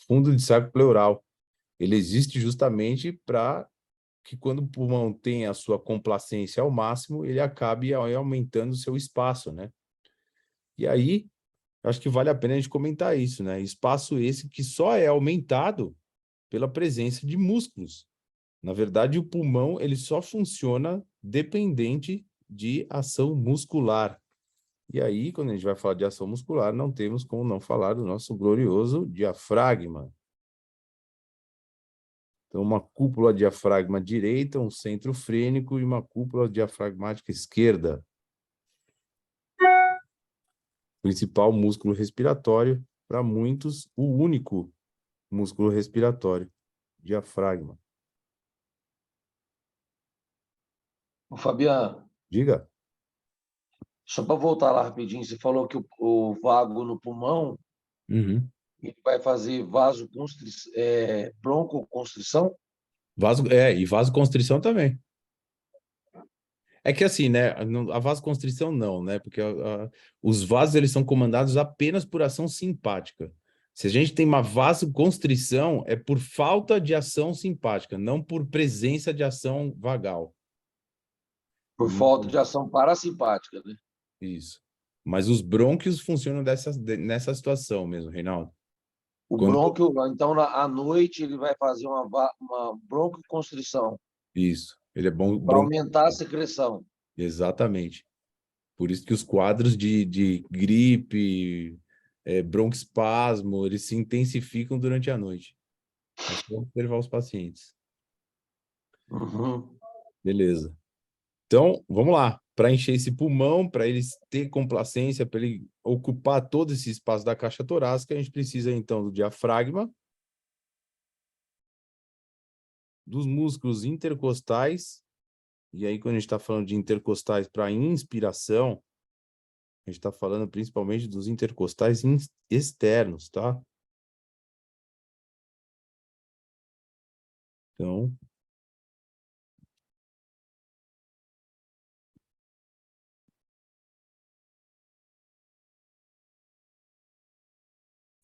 Speaker 1: Fundo de saco pleural, ele existe justamente para que quando o pulmão tem a sua complacência ao máximo, ele acabe aumentando o seu espaço, né? E aí, acho que vale a pena a gente comentar isso, né? Espaço esse que só é aumentado pela presença de músculos. Na verdade, o pulmão ele só funciona dependente de ação muscular. E aí, quando a gente vai falar de ação muscular, não temos como não falar do nosso glorioso diafragma. Então, uma cúpula diafragma direita, um centro frênico e uma cúpula diafragmática esquerda. principal músculo respiratório, para muitos, o único músculo respiratório, diafragma.
Speaker 2: Ô, Fabiano,
Speaker 1: Diga.
Speaker 2: só para voltar lá rapidinho, você falou que o vago no pulmão
Speaker 1: Uhum.
Speaker 2: ele vai fazer broncoconstrição?
Speaker 1: E vasoconstrição também. É que assim, né? A vasoconstrição não, né? Porque os vasos eles são comandados apenas por ação simpática. Se a gente tem uma vasoconstrição, é por falta de ação simpática, não por presença de ação vagal.
Speaker 2: Por falta de ação parasimpática, né?
Speaker 1: Isso. Mas os brônquios funcionam nessa situação mesmo, Reinaldo.
Speaker 2: O
Speaker 1: Quando
Speaker 2: brônquio, então, à noite, ele vai fazer uma broncoconstrição
Speaker 1: isso, ele é bom
Speaker 2: para
Speaker 1: bronco.
Speaker 2: aumentar a secreção.
Speaker 1: Exatamente. Por isso que os quadros de gripe, broncoespasmo, eles se intensificam durante a noite. É só observar os pacientes.
Speaker 2: Uhum.
Speaker 1: Beleza. Então, vamos lá. Para encher esse pulmão, para ele ter complacência, para ele ocupar todo esse espaço da caixa torácica, a gente precisa, então, do diafragma, dos músculos intercostais. E aí, quando a gente está falando de intercostais para inspiração, a gente está falando principalmente dos intercostais externos, tá? Então,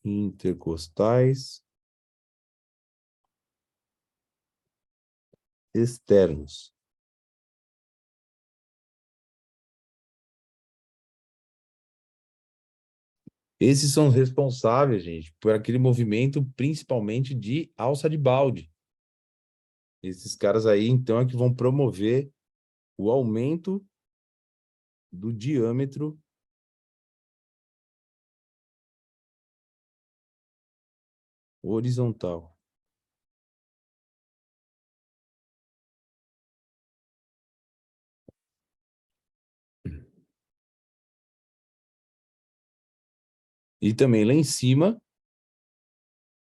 Speaker 1: intercostais externos. Esses são responsáveis, gente, por aquele movimento principalmente de alça de balde. Esses caras aí, então, é que vão promover o aumento do diâmetro horizontal. E também lá em cima,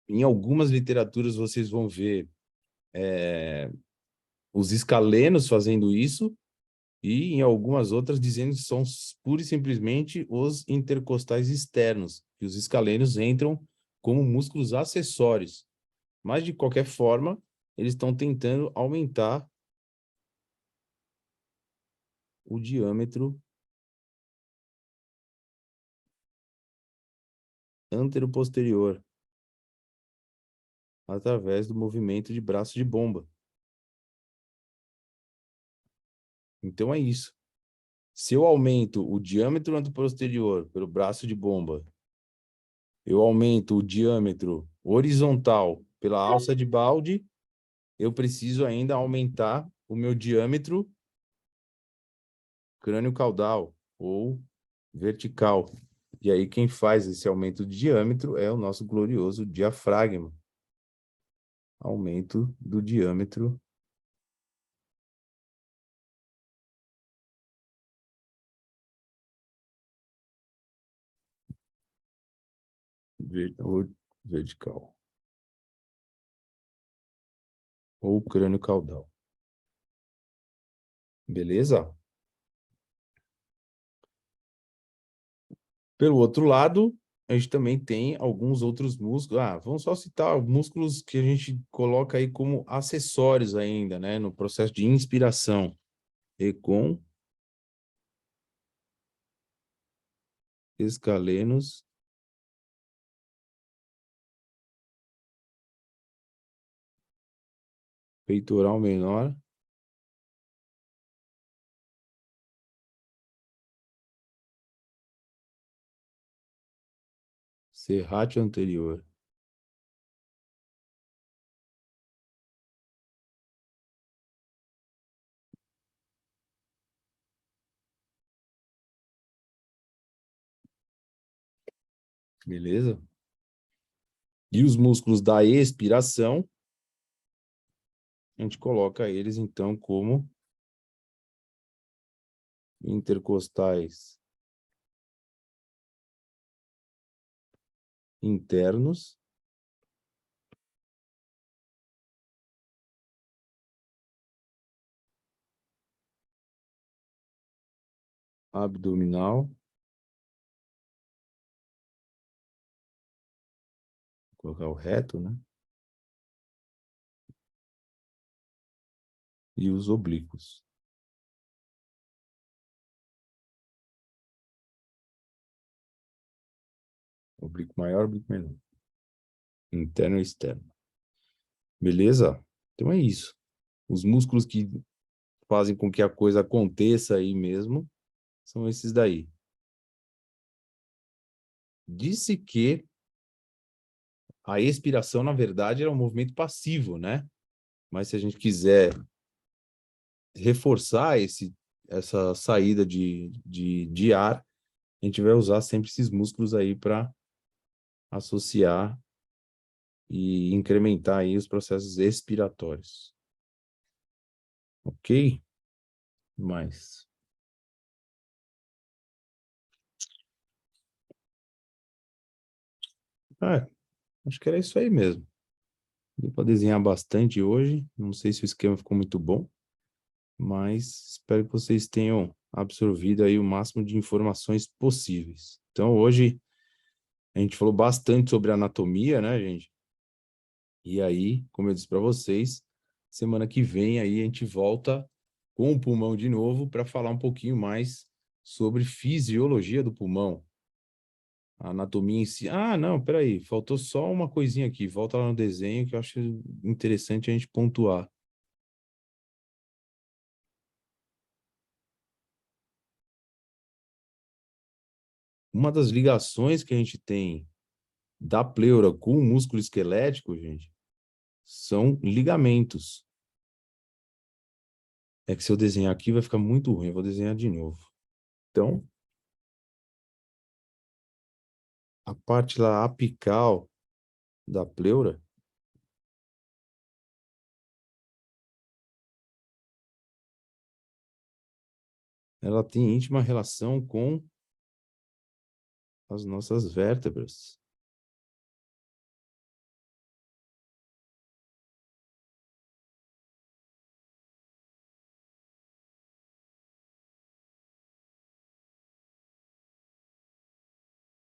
Speaker 1: em algumas literaturas vocês vão ver os escalenos fazendo isso, e em algumas outras dizendo que são pura e simplesmente os intercostais externos, que os escalenos entram como músculos acessórios. Mas, de qualquer forma, eles estão tentando aumentar o diâmetro anteroposterior através do movimento de braço de bomba. Então, é isso. Se eu aumento o diâmetro anteroposterior pelo braço de bomba, eu aumento o diâmetro horizontal pela alça de balde, eu preciso ainda aumentar o meu diâmetro crânio-caudal ou vertical. E aí quem faz esse aumento de diâmetro é o nosso glorioso diafragma. Aumento do diâmetro vertical ou crânio-caudal. Beleza? Pelo outro lado, a gente também tem alguns outros músculos. Vamos só citar músculos que a gente coloca aí como acessórios ainda, né, no processo de inspiração. Recon, escalenos, peitoral menor, serrátil anterior. Beleza? E os músculos da expiração, a gente coloca eles, então, como intercostais internos abdominal, vou colocar o reto, né? E os oblíquos. Oblíquo maior, oblíquo menor. Interno e externo. Beleza? Então é isso. Os músculos que fazem com que a coisa aconteça aí mesmo são esses daí. Disse que a expiração, na verdade, era um movimento passivo, né? Mas se a gente quiser reforçar essa saída de ar, a gente vai usar sempre esses músculos aí para associar e incrementar aí os processos expiratórios. Ok? Mais. Acho que era isso aí mesmo. Deu para desenhar bastante hoje. Não sei se o esquema ficou muito bom, mas espero que vocês tenham absorvido aí o máximo de informações possíveis. Então, hoje a gente falou bastante sobre anatomia, né, gente? E aí, como eu disse para vocês, semana que vem aí a gente volta com o pulmão de novo para falar um pouquinho mais sobre fisiologia do pulmão. A anatomia em si. Ah, não, peraí, faltou só uma coisinha aqui. Volta lá no desenho que eu acho interessante a gente pontuar. Uma das ligações que a gente tem da pleura com o músculo esquelético, gente, são ligamentos. É que se eu desenhar aqui vai ficar muito ruim, eu vou desenhar de novo. Então, a parte lá apical da pleura, ela tem íntima relação com as nossas vértebras.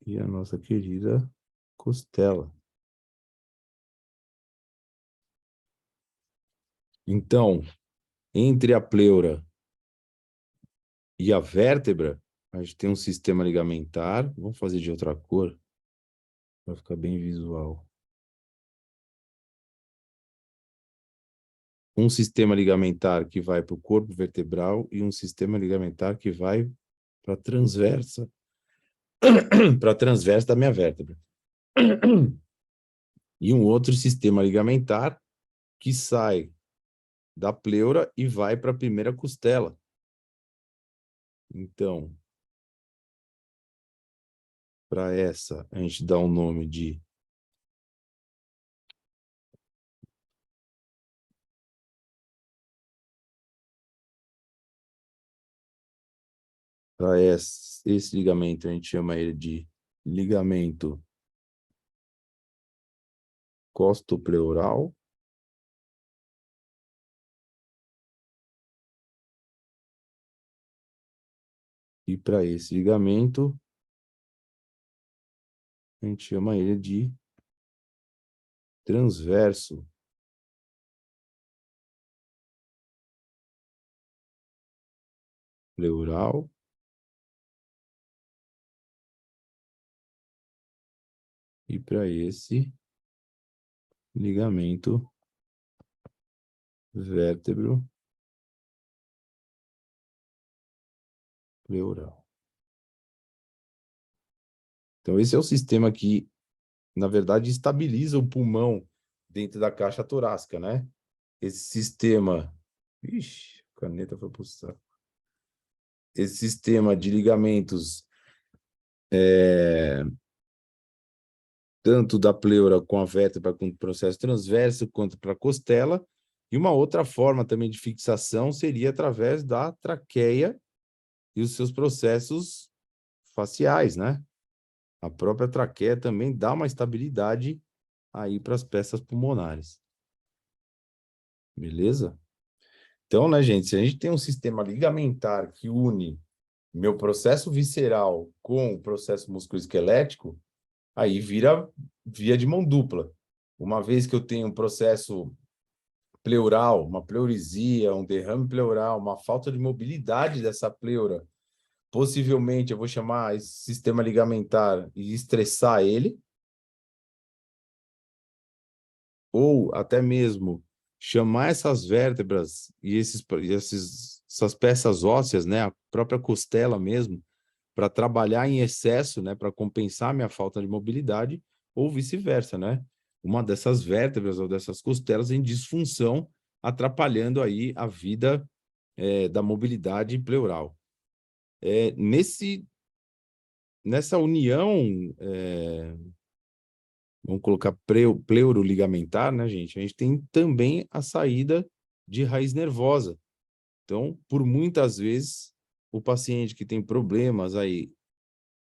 Speaker 1: E a nossa querida costela. Então, entre a pleura e a vértebra, a gente tem um sistema ligamentar. Vamos fazer de outra cor, para ficar bem visual. Um sistema ligamentar que vai para o corpo vertebral e um sistema ligamentar que vai para a transversa, para a transversa da minha vértebra. E um outro sistema ligamentar que sai da pleura e vai para a primeira costela. Então, para essa, a gente dá o nome de para esse ligamento, a gente chama ele de ligamento costopleural. E para esse ligamento, a gente chama ele de transverso pleural. E para esse ligamento vértebro pleural. Então, esse é o sistema que, na verdade, estabiliza o pulmão dentro da caixa torácica, né? Esse sistema... Ixi, a caneta foi pro saco. Esse sistema de ligamentos, tanto da pleura com a vértebra, com o processo transverso, quanto para a costela. E uma outra forma também de fixação seria através da traqueia e os seus processos faciais, né? A própria traqueia também dá uma estabilidade aí para as peças pulmonares. Beleza? Então, né, gente, se a gente tem um sistema ligamentar que une meu processo visceral com o processo musculoesquelético, aí vira via de mão dupla. Uma vez que eu tenho um processo pleural, uma pleurisia, um derrame pleural, uma falta de mobilidade dessa pleura, possivelmente eu vou chamar esse sistema ligamentar e estressar ele, ou até mesmo chamar essas vértebras e essas peças ósseas, né, a própria costela mesmo, para trabalhar em excesso, né, para compensar minha falta de mobilidade, ou vice-versa, né? Uma dessas vértebras ou dessas costelas em disfunção, atrapalhando aí a vida da mobilidade pleural. Nessa união, vamos colocar pleuroligamentaar, né, gente? A gente tem também a saída de raiz nervosa. Então, por muitas vezes, o paciente que tem problemas aí,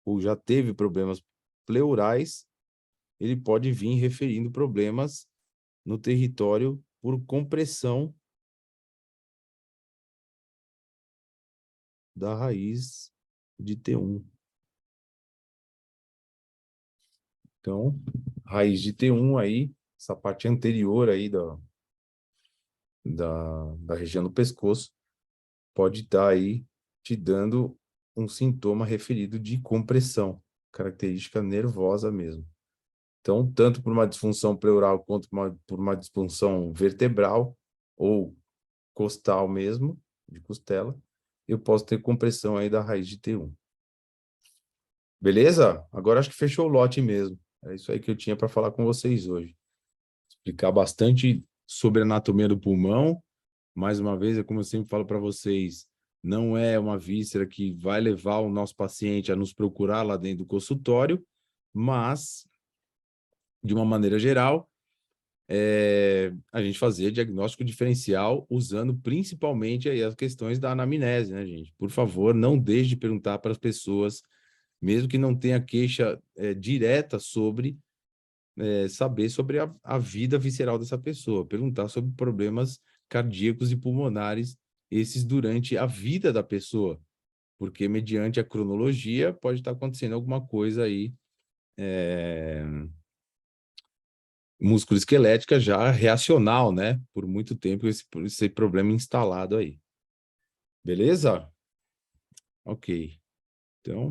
Speaker 1: ou já teve problemas pleurais, ele pode vir referindo problemas no território por compressão da raiz de T1. Então, raiz de T1 aí, essa parte anterior aí da região do pescoço, pode estar aí te dando um sintoma referido de compressão, característica nervosa mesmo. Então, tanto por uma disfunção pleural quanto por uma disfunção vertebral ou costal mesmo, de costela, eu posso ter compressão aí da raiz de T1. Beleza? Agora acho que fechou o lote mesmo. É isso aí que eu tinha para falar com vocês hoje. Explicar bastante sobre a anatomia do pulmão. Mais uma vez, é como eu sempre falo para vocês, não é uma víscera que vai levar o nosso paciente a nos procurar lá dentro do consultório, mas, de uma maneira geral, a gente fazer diagnóstico diferencial usando principalmente aí as questões da anamnese, né, gente? Por favor, não deixe de perguntar para as pessoas, mesmo que não tenha queixa direta sobre saber sobre a vida visceral dessa pessoa, perguntar sobre problemas cardíacos e pulmonares, esses durante a vida da pessoa, porque mediante a cronologia pode estar acontecendo alguma coisa aí musculoesquelética já reacional, né? Por muito tempo esse problema instalado aí. Beleza? Ok. Então,